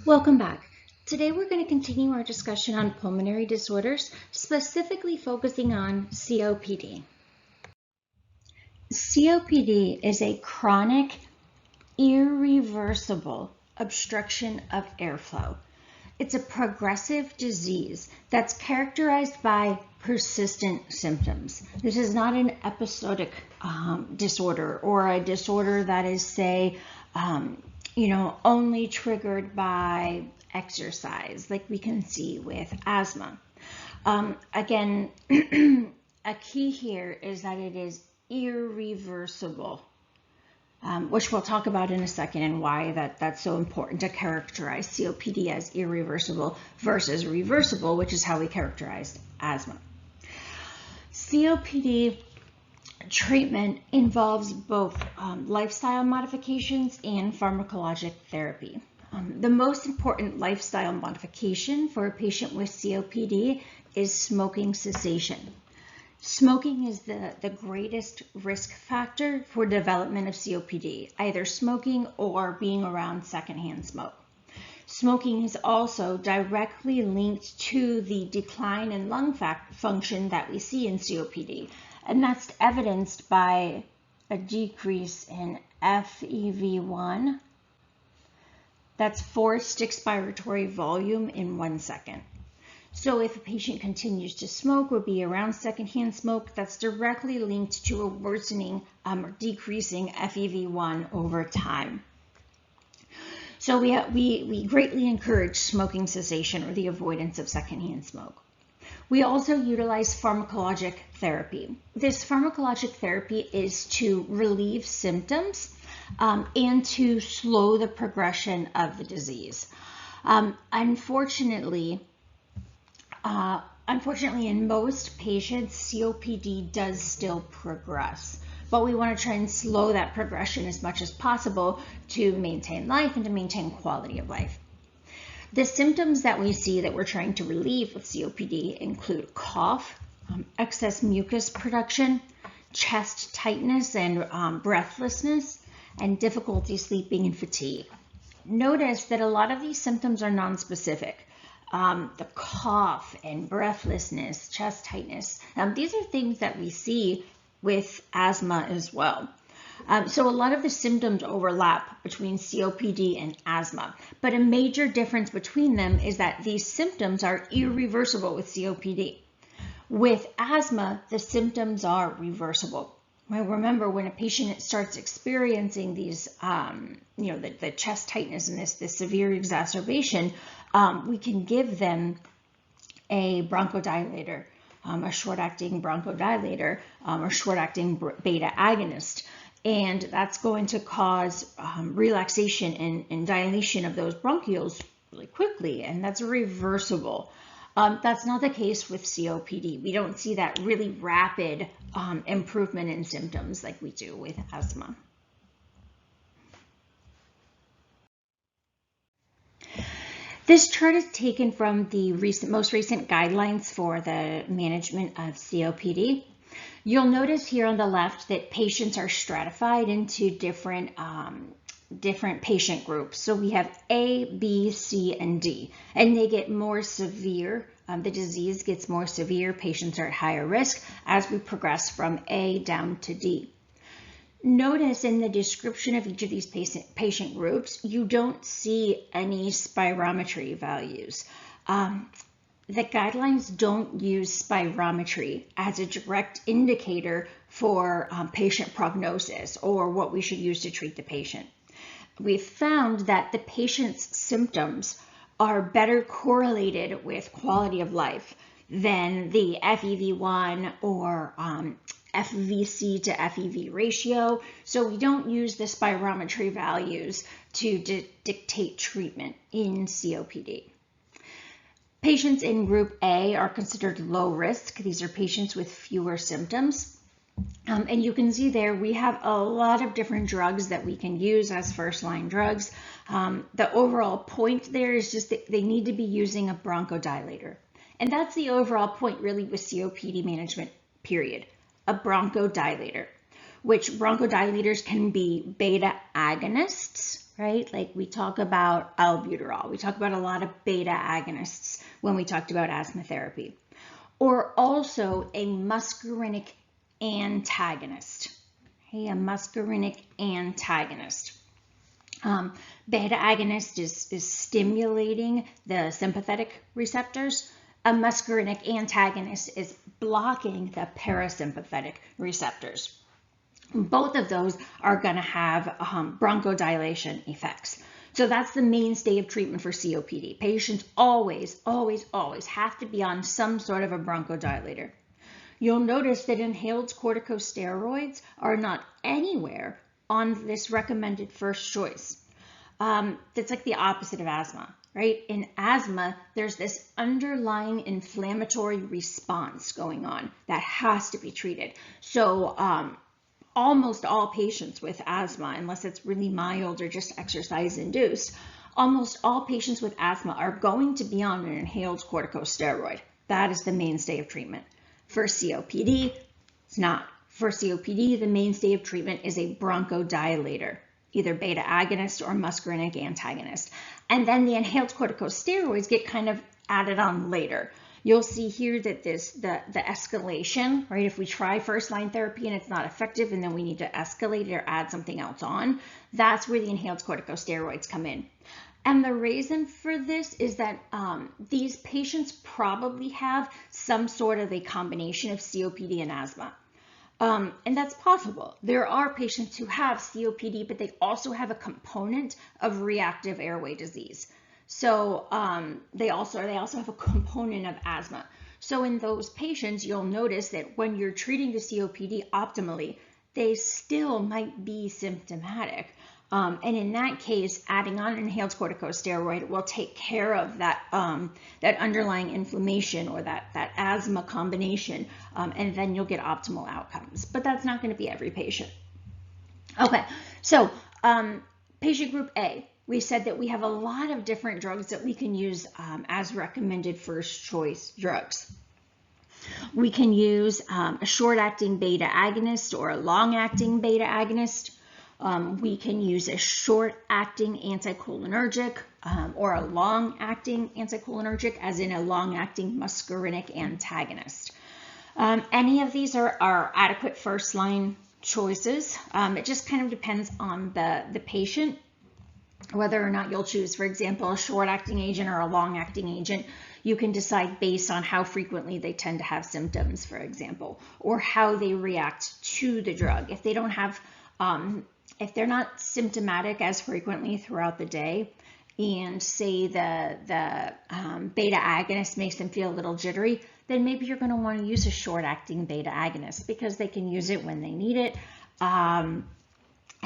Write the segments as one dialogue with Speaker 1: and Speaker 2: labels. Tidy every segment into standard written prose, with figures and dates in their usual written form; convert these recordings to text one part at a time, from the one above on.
Speaker 1: Welcome back. Today we're going to continue our discussion on pulmonary disorders, specifically focusing on COPD. COPD is a chronic, irreversible obstruction of airflow. It's a progressive disease that's characterized by persistent symptoms. This is not an episodic disorder or a disorder that is, say, only triggered by exercise, like we can see with asthma. Again, a key here is that it is irreversible, which we'll talk about in a second and why that's so important to characterize COPD as irreversible versus reversible, which is how we characterize asthma. COPD treatment involves both lifestyle modifications and pharmacologic therapy. The most important lifestyle modification for a patient with COPD is smoking cessation. Smoking is the greatest risk factor for development of COPD, either smoking or being around secondhand smoke. Smoking is also directly linked to the decline in lung function that we see in COPD, and that's evidenced by a decrease in FEV1. That's forced expiratory volume in 1 second. So if a patient continues to smoke or be around secondhand smoke, that's directly linked to a worsening or decreasing FEV1 over time. So we greatly encourage smoking cessation or the avoidance of secondhand smoke. We also utilize pharmacologic therapy. This pharmacologic therapy is to relieve symptoms and to slow the progression of the disease. Unfortunately, in most patients, COPD does still progress, but we want to try and slow that progression as much as possible to maintain life and to maintain quality of life. The symptoms that we see that we're trying to relieve with COPD include cough, excess mucus production, chest tightness and breathlessness, and difficulty sleeping and fatigue. Notice that a lot of these symptoms are nonspecific. The cough and breathlessness, chest tightness, these are things that we see with asthma as well. So a lot of the symptoms overlap between COPD and asthma, but a major difference between them is that these symptoms are irreversible with COPD. With asthma, the symptoms are reversible. Remember, when a patient starts experiencing these, the chest tightness and this severe exacerbation, we can give them a bronchodilator, a short-acting bronchodilator, or short-acting beta agonist. And that's going to cause relaxation and dilation of those bronchioles really quickly, and that's reversible. That's not the case with COPD. We don't see that really rapid improvement in symptoms like we do with asthma. This chart is taken from the most recent guidelines for the management of COPD. You'll notice here on the left that patients are stratified into different patient groups. So we have A, B, C, and D, and they get more severe. The disease gets more severe. Patients are at higher risk as we progress from A down to D. Notice in the description of each of these patient groups, you don't see any spirometry values. The guidelines don't use spirometry as a direct indicator for patient prognosis or what we should use to treat the patient. We've found that the patient's symptoms are better correlated with quality of life than the FEV1 or FVC to FEV ratio. So we don't use the spirometry values to dictate treatment in COPD. Patients in group A are considered low risk. These are patients with fewer symptoms. And you can see there we have a lot of different drugs that we can use as first-line drugs. The overall point there is just that they need to be using a bronchodilator. And that's the overall point really with COPD management, period. A bronchodilator. which bronchodilators can be beta agonists, right? Like we talk about albuterol. We talk about a lot of beta agonists when we talked about asthma therapy. Or also a muscarinic antagonist. Okay, a muscarinic antagonist. Beta agonist is stimulating the sympathetic receptors. A muscarinic antagonist is blocking the parasympathetic receptors. Both of those are going to have bronchodilation effects. So that's the mainstay of treatment for COPD. Patients always, always, always have to be on some sort of a bronchodilator. You'll notice that inhaled corticosteroids are not anywhere on this recommended first choice. That's like the opposite of asthma, right? In asthma, there's this underlying inflammatory response going on that has to be treated. So almost all patients with asthma, unless it's really mild or just exercise induced, almost all patients with asthma are going to be on an inhaled corticosteroid. That is the mainstay of treatment. For COPD, it's not. For COPD, the mainstay of treatment is a bronchodilator, either beta agonist or muscarinic antagonist. And then the inhaled corticosteroids get kind of added on later. You'll see here that the escalation, right? If we try first line therapy and it's not effective and then we need to escalate it or add something else on, that's where the inhaled corticosteroids come in. And the reason for this is that these patients probably have some sort of a combination of COPD and asthma. And that's possible. There are patients who have COPD, but they also have a component of reactive airway disease. So they also have a component of asthma. So in those patients, you'll notice that when you're treating the COPD optimally, they still might be symptomatic. And in that case, adding on an inhaled corticosteroid will take care of that, that underlying inflammation or that asthma combination, and then you'll get optimal outcomes. But that's not going to be every patient. Okay, so patient group A, we said that we have a lot of different drugs that we can use as recommended first choice drugs. We can use a short-acting beta agonist or a long-acting beta agonist. We can use a short-acting anticholinergic or a long-acting anticholinergic, as in a long-acting muscarinic antagonist. Any of these are adequate first-line choices. It just kind of depends on the patient, whether or not you'll choose, for example, a short-acting agent or a long-acting agent. You can decide based on how frequently they tend to have symptoms, for example, or how they react to the drug. If they don't have if they're not symptomatic as frequently throughout the day, and say the beta agonist makes them feel a little jittery, then maybe you're going to want to use a short-acting beta agonist because they can use it when they need it, and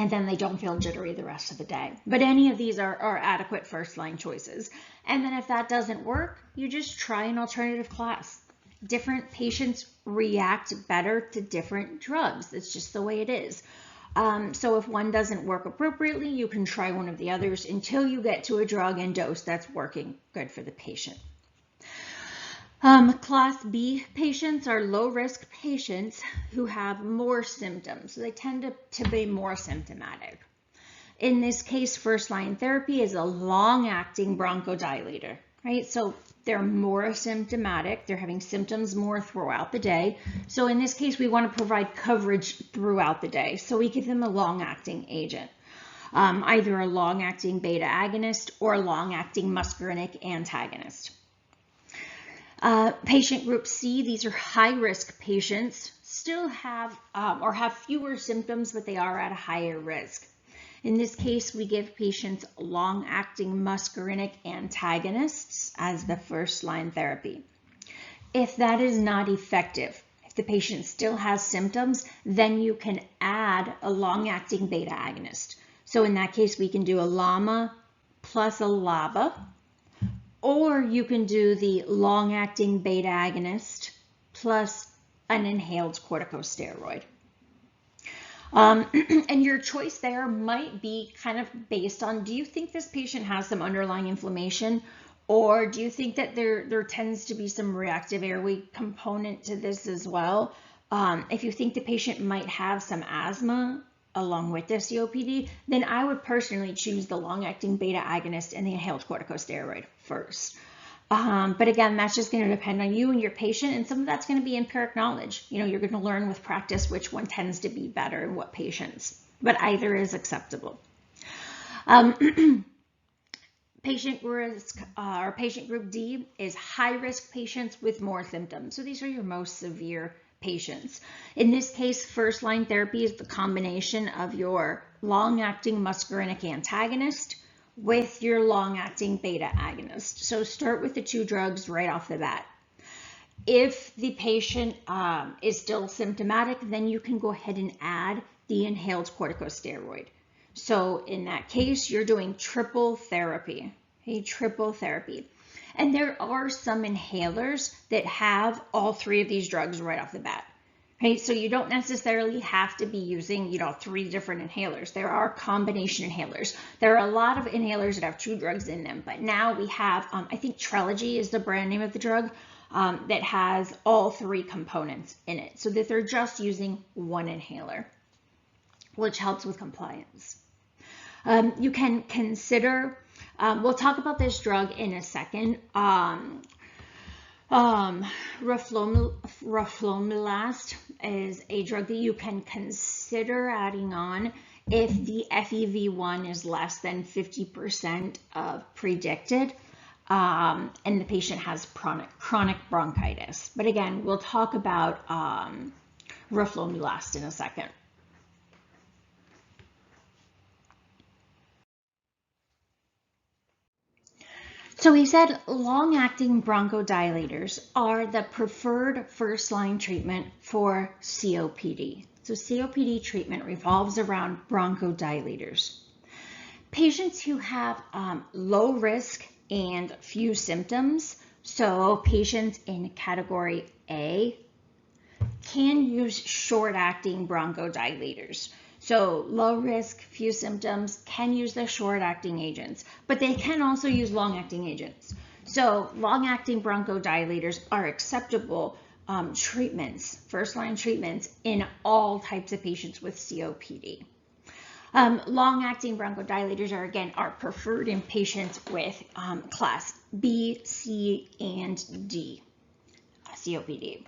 Speaker 1: then they don't feel jittery the rest of the day. But any of these are adequate first-line choices. And then if that doesn't work, you just try an alternative class. Different patients react better to different drugs. It's just the way it is. So if one doesn't work appropriately, you can try one of the others until you get to a drug and dose that's working good for the patient. Class B patients are low-risk patients who have more symptoms. So they tend to be more symptomatic. In this case, first-line therapy is a long-acting bronchodilator, right? So they're more symptomatic. They're having symptoms more throughout the day. So in this case, we want to provide coverage throughout the day. So we give them a long-acting agent, either a long-acting beta agonist or a long-acting muscarinic antagonist. Patient group C, these are high-risk patients, still have or have fewer symptoms, but they are at a higher risk. In this case, we give patients long-acting muscarinic antagonists as the first-line therapy. If that is not effective, if the patient still has symptoms, then you can add a long-acting beta agonist. So in that case, we can do a LAMA plus a LABA, or you can do the long-acting beta agonist plus an inhaled corticosteroid. And your choice there might be kind of based on, do you think this patient has some underlying inflammation, or do you think that there tends to be some reactive airway component to this as well? if you think the patient might have some asthma along with their COPD, then I would personally choose the long-acting beta agonist and the inhaled corticosteroid first. But again, that's just going to depend on you and your patient, and some of that's going to be empiric knowledge. You're going to learn with practice which one tends to be better in what patients, but either is acceptable. Patient risk, or patient group D is high-risk patients with more symptoms. So these are your most severe patients. In this case, first-line therapy is the combination of your long-acting muscarinic antagonist with your long-acting beta agonist. So start with the two drugs right off the bat. If the patient is still symptomatic, then you can go ahead and add the inhaled corticosteroid. So in that case, you're doing triple therapy, triple therapy. And there are some inhalers that have all three of these drugs right off the bat. So you don't necessarily have to be using, 3 different inhalers. There are combination inhalers. There are a lot of inhalers that have 2 drugs in them, but now we have, I think Trelegy is the brand name of the drug, that has all 3 components in it, so that they're just using 1 inhaler, which helps with compliance. You can consider, we'll talk about this drug in a second. Roflumilast is a drug that you can consider adding on if the FEV1 is less than 50% of predicted, and the patient has chronic bronchitis. But again, we'll talk about roflumilast in a second. So we said long-acting bronchodilators are the preferred first-line treatment for COPD. So COPD treatment revolves around bronchodilators. Patients who have low risk and few symptoms, so patients in category A, can use short-acting bronchodilators. So low risk, few symptoms, can use the short-acting agents, but they can also use long-acting agents. So long-acting bronchodilators are acceptable treatments, first-line treatments in all types of patients with COPD. Long-acting bronchodilators are preferred in patients with class B, C, and D COPD.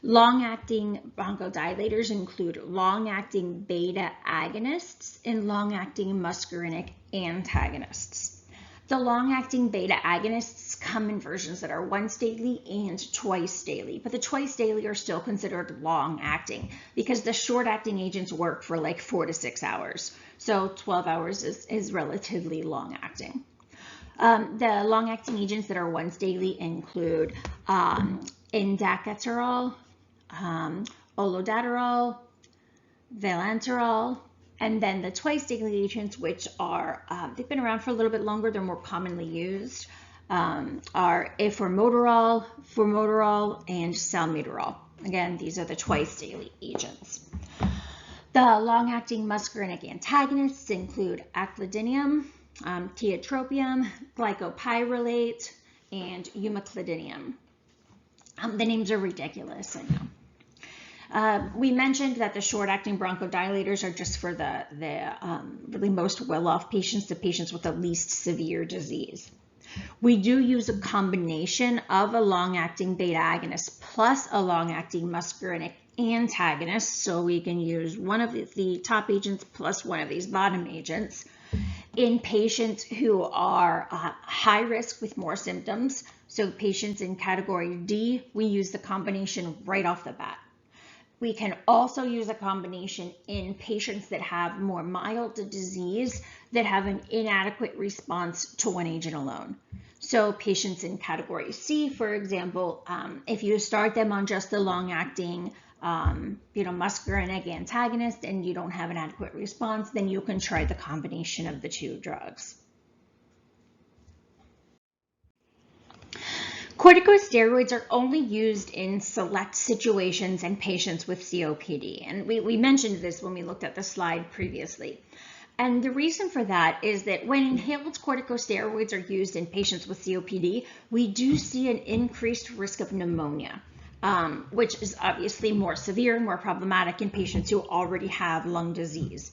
Speaker 1: Long-acting bronchodilators include long-acting beta agonists and long-acting muscarinic antagonists. The long-acting beta agonists come in versions that are once daily and twice daily, but the twice daily are still considered long-acting because the short-acting agents work for like 4 to 6 hours. So 12 hours is relatively long-acting. The long-acting agents that are once daily include indacaterol, olodaterol, vilanterol, and then the twice daily agents, which are, they've been around for a little bit longer, they're more commonly used, are formoterol, formoterol, and salmeterol. Again, these are the twice daily agents. The long-acting muscarinic antagonists include aclidinium, tiotropium, glycopyrrolate, and umeclidinium. The names are ridiculous, I know. We mentioned that the short-acting bronchodilators are just for the really most well-off patients, the patients with the least severe disease. We do use a combination of a long-acting beta agonist plus a long-acting muscarinic antagonist, so we can use one of the top agents plus one of these bottom agents in patients who are high risk with more symptoms. So patients in category D, we use the combination right off the bat. We can also use a combination in patients that have more mild disease that have an inadequate response to one agent alone. So patients in category C, for example, if you start them on just the long-acting muscarinic antagonist and you don't have an adequate response, then you can try the combination of the 2 drugs. Corticosteroids are only used in select situations in patients with COPD. And we mentioned this when we looked at the slide previously. And the reason for that is that when inhaled corticosteroids are used in patients with COPD, we do see an increased risk of pneumonia. which is obviously more severe and more problematic in patients who already have lung disease.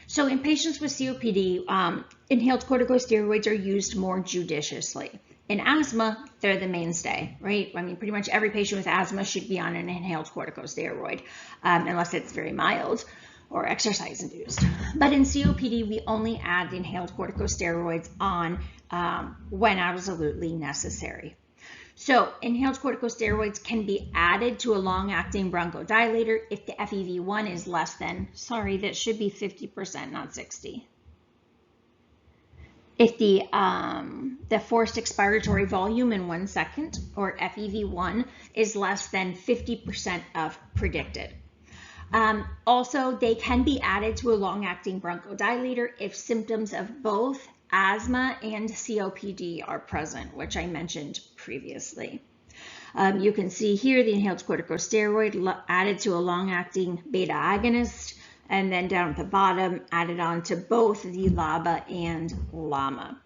Speaker 1: So in patients with COPD, inhaled corticosteroids are used more judiciously. In asthma, they're the mainstay, right? I mean, pretty much every patient with asthma should be on an inhaled corticosteroid, unless it's very mild or exercise-induced. But in COPD, we only add the inhaled corticosteroids on when absolutely necessary. So inhaled corticosteroids can be added to a long-acting bronchodilator if the FEV1 is less than, sorry, that should be 50%, not 60. If the forced expiratory volume in 1 second, or FEV1, is less than 50% of predicted. Also, they can be added to a long-acting bronchodilator if symptoms of both asthma and COPD are present, which I mentioned previously. You can see here the inhaled corticosteroid added to a long-acting beta agonist, and then down at the bottom, added on to both the LABA and LAMA.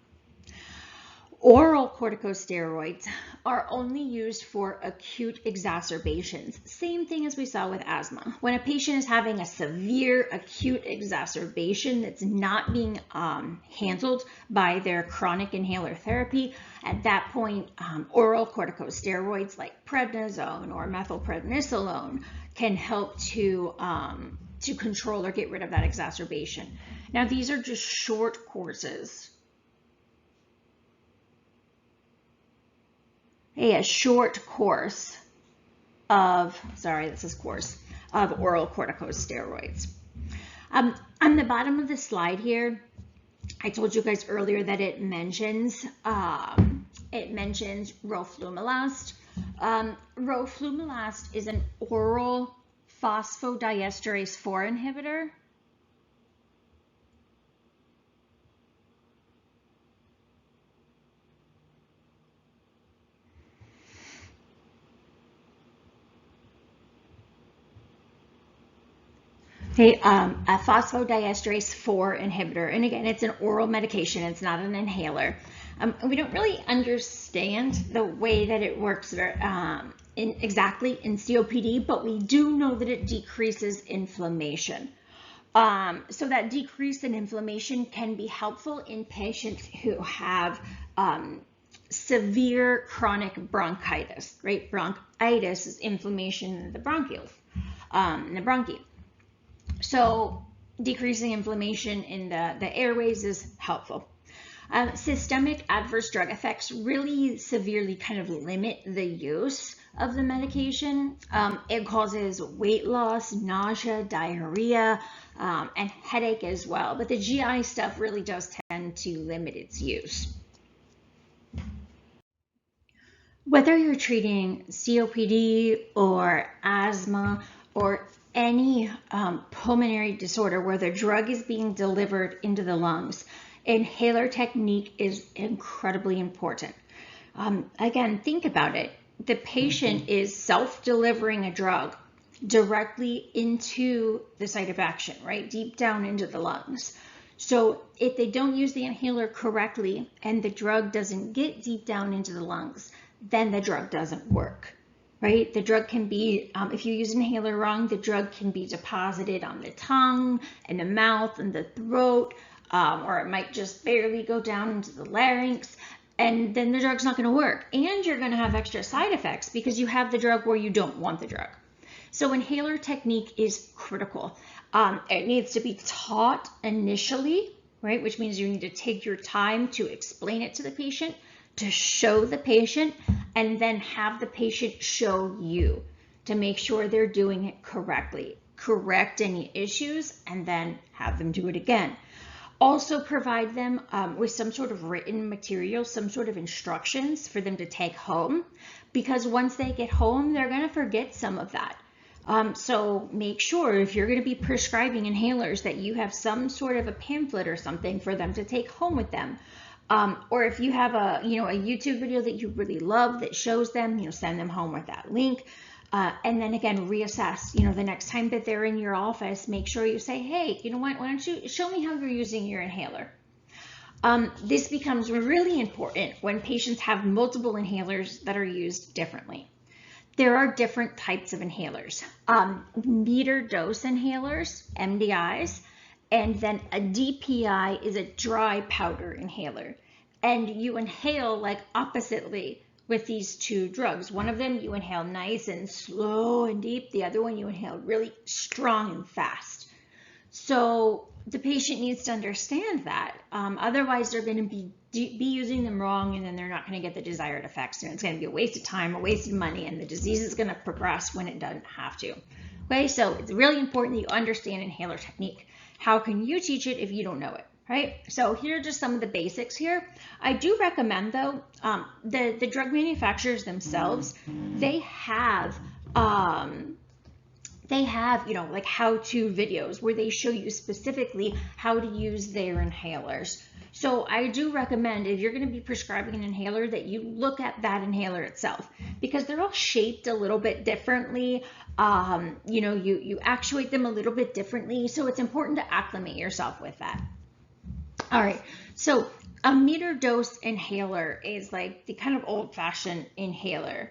Speaker 1: Oral corticosteroids are only used for acute exacerbations. Same thing as we saw with asthma. When a patient is having a severe acute exacerbation that's not being handled by their chronic inhaler therapy, at that point, oral corticosteroids like prednisone or methylprednisolone can help to control or get rid of that exacerbation. Now, these are just short courses. A short course of, of oral corticosteroids. On the bottom of the slide here, I told you guys earlier that it mentions roflumilast. Roflumilast is an oral phosphodiesterase 4 inhibitor. Okay, a phosphodiesterase 4 inhibitor, and again, it's an oral medication, it's not an inhaler. We don't really understand the way that it works exactly in COPD, but we do know that it decreases inflammation. So that decrease in inflammation can be helpful in patients who have severe chronic bronchitis, right? Bronchitis is inflammation in the bronchioles, in the bronchi. So decreasing inflammation in the airways is helpful. Systemic adverse drug effects really severely kind of limit the use of the medication. It causes weight loss, nausea, diarrhea, and headache as well. But the GI stuff really does tend to limit its use. Whether you're treating COPD or asthma or any pulmonary disorder where the drug is being delivered into the lungs, inhaler technique is incredibly important. Again, think about it. The patient is self-delivering a drug directly into the site of action, right? Deep down into the lungs. So if they don't use the inhaler correctly and the drug doesn't get deep down into the lungs, then the drug doesn't work. Right? The drug can be, if you use an inhaler wrong, the drug can be deposited on the tongue and the mouth and the throat, or it might just barely go down into the larynx, and then the drug's not going to work. And you're going to have extra side effects because you have the drug where you don't want the drug. So inhaler technique is critical. It needs to be taught initially, right? Which means you need to take your time to explain it to the patient, to show the patient, and then have the patient show you to make sure they're doing it correctly. Correct any issues and then have them do it again. Also provide them with some sort of written material, some sort of instructions for them to take home, because once they get home, they're going to forget some of that. So make sure if you're going to be prescribing inhalers that you have some sort of a pamphlet or something for them to take home with them. Or if you have a YouTube video that you really love that shows them, send them home with that link. And then again, reassess, the next time that they're in your office, make sure you say, hey, you know what, why don't you show me how you're using your inhaler? This becomes really important when patients have multiple inhalers that are used differently. there are different types of inhalers. Meter dose inhalers, MDIs, and then a DPI is a dry powder inhaler. And you inhale like oppositely with these two drugs. One of them you inhale nice and slow and deep. The other one you inhale really strong and fast. So the patient needs to understand that. Otherwise, they're going to be using them wrong, and then they're not going to get the desired effects. And it's going to be a waste of time, a waste of money, and the disease is going to progress when it doesn't have to. Okay, so it's really important that you understand inhaler technique. How can you teach it if you don't know it, right? So here are just some of the basics here. I do recommend, though, the drug manufacturers themselves, they have like how-to videos where they show you specifically how to use their inhalers. So I do recommend, if you're going to be prescribing an inhaler, that you look at that inhaler itself, because they're all shaped a little bit differently. You actuate them a little bit differently. So it's important to acclimate yourself with that. All right. So a meter dose inhaler is like the kind of old-fashioned inhaler.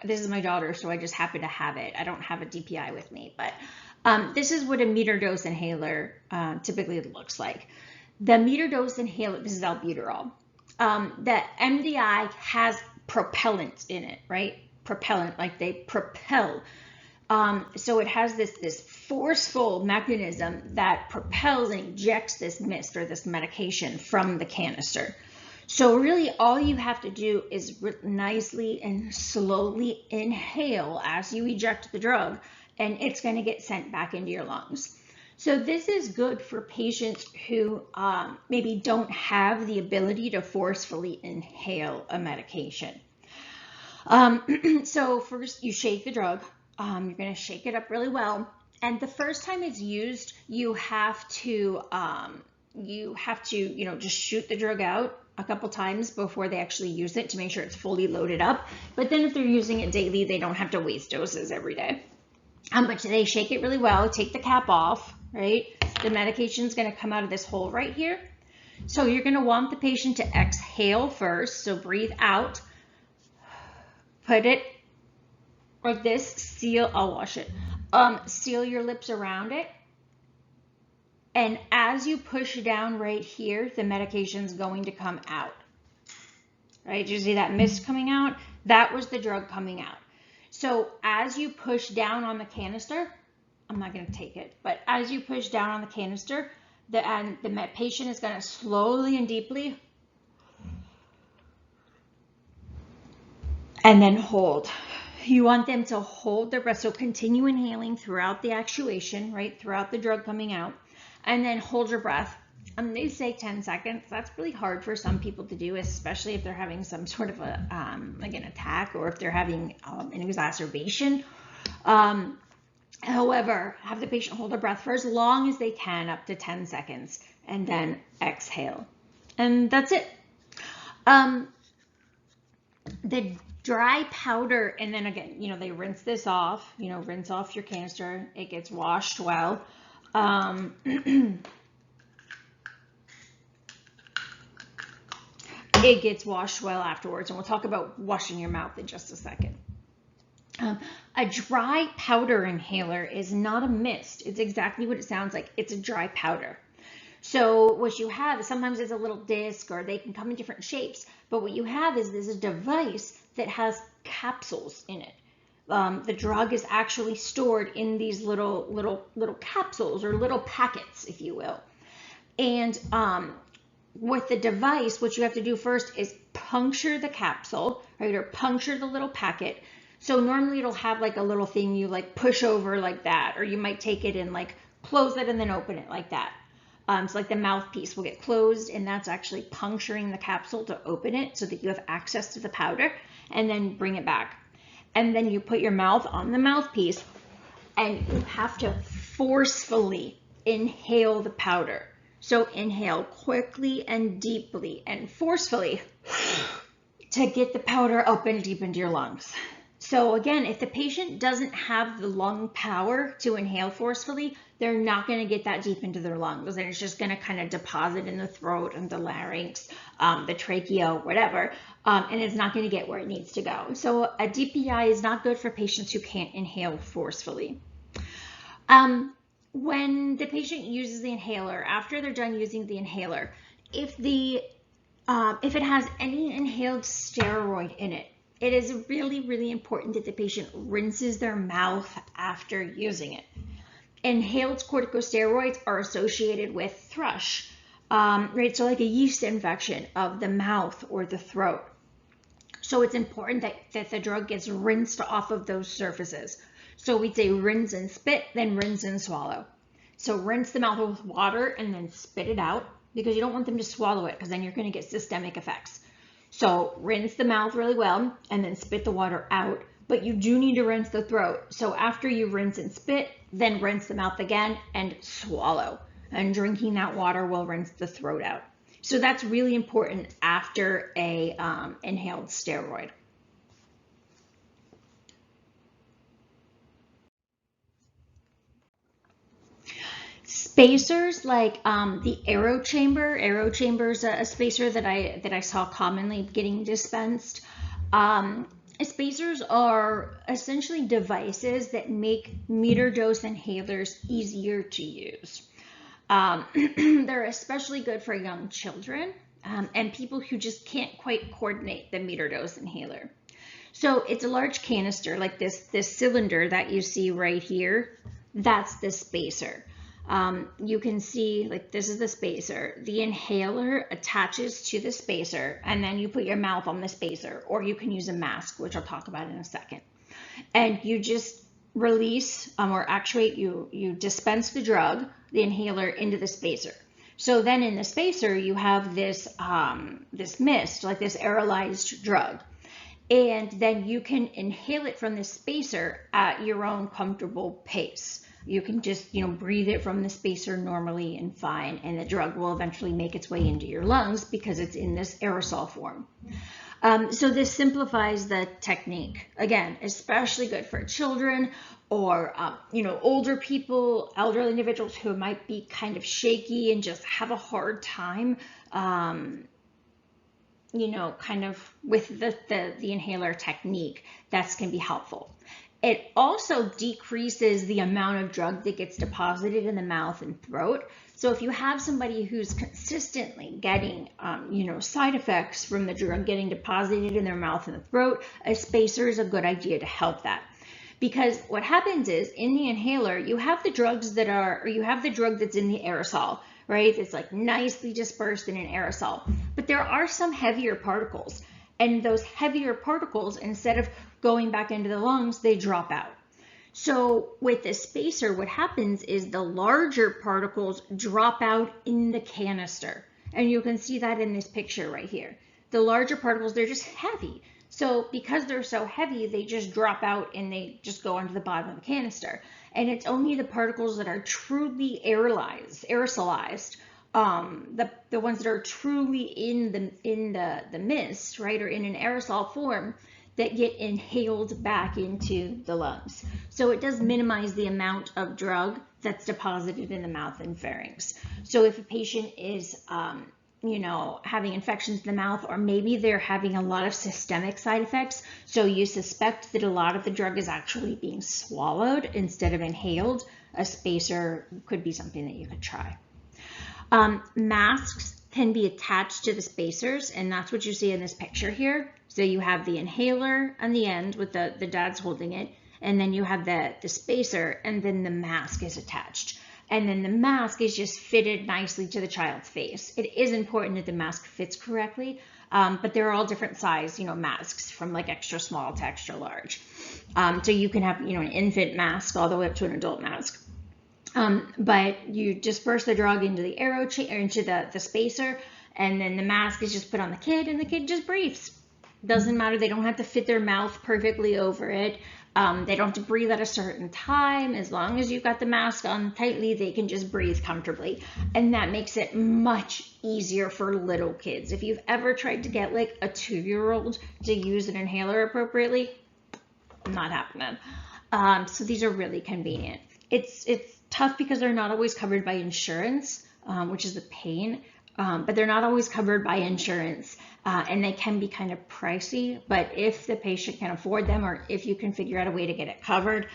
Speaker 1: This is my daughter, so I just happen to have it. I don't have a DPI with me, but this is what a meter dose inhaler typically looks like. The meter dose inhaler, this is albuterol. The MDI has propellant in it, right? Propellant, like they propel. So it has this forceful mechanism that propels and ejects this mist or this medication from the canister. So really all you have to do is nicely and slowly inhale as you eject the drug, and it's going to get sent back into your lungs. So this is good for patients who maybe don't have the ability to forcefully inhale a medication. So first you shake the drug. You're going to shake it up really well. And the first time it's used, you have to just shoot the drug out a couple times before they actually use it to make sure it's fully loaded up. But then if they're using it daily, they don't have to waste doses every day. But they shake it really well, take the cap off, right? The medication is going to come out of this hole right here. So you're going to want the patient to exhale first. So breathe out, put it like this, seal, I'll wash it. Seal your lips around it. And as you push down right here, the medication's going to come out. Right? Did you see that mist coming out? That was the drug coming out. So as you push down on the canister, I'm not going to take it, but as you push down on the canister, the patient is going to slowly and deeply and then hold. You want them to hold their breath, so continue inhaling throughout the actuation, right, throughout the drug coming out, and then hold your breath. They say 10 seconds. That's really hard for some people to do, especially if they're having some sort of a like an attack, or if they're having an exacerbation. However, have the patient hold their breath for as long as they can, up to 10 seconds, and then exhale. And that's it. The dry powder, and then again, they rinse this off, rinse off your canister. It gets washed well. It gets washed well afterwards, and we'll talk about washing your mouth in just a second. A dry powder inhaler is not a mist. It's exactly what it sounds like. It's a dry powder. So what you have is sometimes it's a little disc, or they can come in different shapes. But what you have is this device that has capsules in it. The drug is actually stored in these little capsules, or little packets, if you will. And with the device, what you have to do first is puncture the capsule, right, or puncture the little packet. So normally it'll have like a little thing you like push over like that, or you might take it and like close it and then open it like that. So like the mouthpiece will get closed, and that's actually puncturing the capsule to open it so that you have access to the powder, and then bring it back. And then you put your mouth on the mouthpiece, and you have to forcefully inhale the powder. So inhale quickly and deeply and forcefully to get the powder up and deep into your lungs. So again, if the patient doesn't have the lung power to inhale forcefully, they're not going to get that deep into their lungs, and it's just going to kind of deposit in the throat and the larynx, the trachea, whatever, and it's not going to get where it needs to go. So a DPI is not good for patients who can't inhale forcefully. When the patient uses the inhaler, after they're done using the inhaler, if it has any inhaled steroid in it, it is really, really important that the patient rinses their mouth after using it. Inhaled corticosteroids are associated with thrush, right? So like a yeast infection of the mouth or the throat. So it's important that the drug gets rinsed off of those surfaces. So we'd say rinse and spit, then rinse and swallow. So rinse the mouth with water and then spit it out, because you don't want them to swallow it, because then you're going to get systemic effects. So rinse the mouth really well and then spit the water out, but you do need to rinse the throat. So after you rinse and spit, then rinse the mouth again and swallow. And drinking that water will rinse the throat out. So that's really important after a inhaled steroid. Spacers like the aero chamber. Aero chamber is a spacer that I saw commonly getting dispensed. Spacers are essentially devices that make meter dose inhalers easier to use. They're especially good for young children and people who just can't quite coordinate the meter dose inhaler. So it's a large canister like this cylinder that you see right here. That's the spacer. You can see, like, this is the spacer. The inhaler attaches to the spacer, and then you put your mouth on the spacer, or you can use a mask, which I'll talk about in a second. And you just release or actuate, you dispense the drug, the inhaler, into the spacer. So then in the spacer, you have this, this mist, like this aerolized drug. And then you can inhale it from the spacer at your own comfortable pace. You can just, breathe it from the spacer normally and fine, and the drug will eventually make its way into your lungs because it's in this aerosol form. So this simplifies the technique. Again, especially good for children or, older people, elderly individuals who might be kind of shaky and just have a hard time, kind of with the inhaler technique. That's can be helpful. It also decreases the amount of drug that gets deposited in the mouth and throat. So if you have somebody who's consistently getting, side effects from the drug getting deposited in their mouth and the throat, a spacer is a good idea to help that. Because what happens is in the inhaler, you have the drugs that are, or you have the drug that's in the aerosol, right? It's like nicely dispersed in an aerosol, but there are some heavier particles. And those heavier particles, instead of going back into the lungs, they drop out. So with the spacer, what happens is the larger particles drop out in the canister. And you can see that in this picture right here. The larger particles, they're just heavy. So because they're so heavy, they just drop out and they just go onto the bottom of the canister. And it's only the particles that are truly aerosolized, the ones that are truly in the mist, right, or in an aerosol form, that get inhaled back into the lungs. So it does minimize the amount of drug that's deposited in the mouth and pharynx. So if a patient is, having infections in the mouth, or maybe they're having a lot of systemic side effects, so you suspect that a lot of the drug is actually being swallowed instead of inhaled, a spacer could be something that you could try. Masks can be attached to the spacers, and that's what you see in this picture here. So you have the inhaler on the end with the dad's holding it, and then you have the spacer, and then the mask is attached. And then the mask is just fitted nicely to the child's face. It is important that the mask fits correctly, but there are all different size, masks from like extra small to extra large. So you can have, an infant mask all the way up to an adult mask. But you disperse the drug into the into the spacer, and then the mask is just put on the kid, and the kid just breathes. Doesn't matter. They don't have to fit their mouth perfectly over it. They don't have to breathe at a certain time. As long as you've got the mask on tightly, they can just breathe comfortably. And that makes it much easier for little kids. If you've ever tried to get like a 2-year-old to use an inhaler appropriately, not happening. So these are really convenient. It's tough because they're not always covered by insurance, which is a pain, but they're not always covered by insurance, and they can be kind of pricey, but if the patient can afford them, or if you can figure out a way to get it covered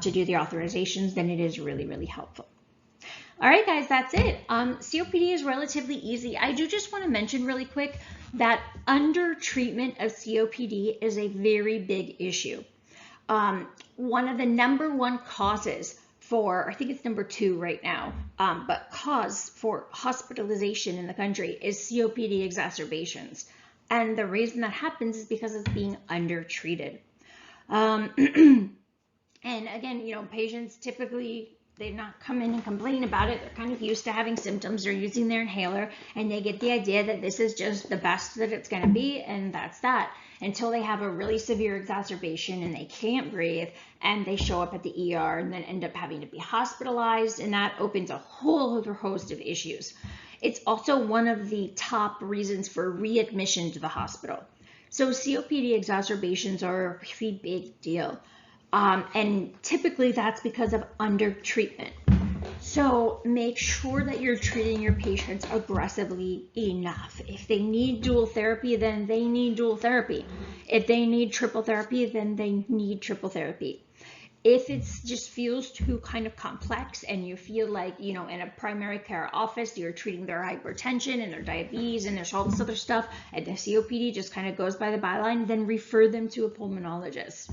Speaker 1: to do the authorizations, then it is really, really helpful. All right, guys, that's it. COPD is relatively easy. I do just want to mention really quick that under treatment of COPD is a very big issue. One of the #1 causes for, I think it's #2 right now, but cause for hospitalization in the country is COPD exacerbations. And the reason that happens is because it's being undertreated. And again, you know, patients typically, they're not come in and complain about it. They're kind of used to having symptoms. They're using their inhaler, and they get the idea that this is just the best that it's going to be, and that's that, until they have a really severe exacerbation and they can't breathe, and they show up at the ER and then end up having to be hospitalized, and that opens a whole other host of issues. It's also one of the top reasons for readmission to the hospital. So COPD exacerbations are a really big deal. And typically that's because of undertreatment. So make sure that you're treating your patients aggressively enough. If they need dual therapy, then they need dual therapy. If they need triple therapy, then they need triple therapy. If it just feels too kind of complex and you feel like, you know, in a primary care office, you're treating their hypertension and their diabetes and there's all this other stuff, and the COPD just kind of goes by the byline, then refer them to a pulmonologist.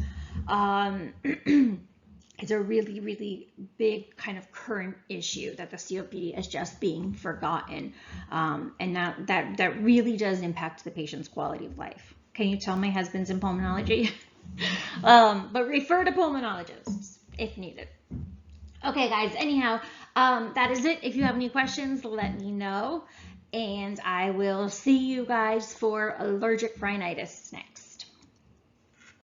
Speaker 1: It's a really, really big kind of current issue that the COPD is just being forgotten. And that really does impact the patient's quality of life. Can you tell my husband's in pulmonology? But refer to pulmonologists if needed. Okay, guys, anyhow, that is it. If you have any questions, let me know. And I will see you guys for allergic rhinitis next.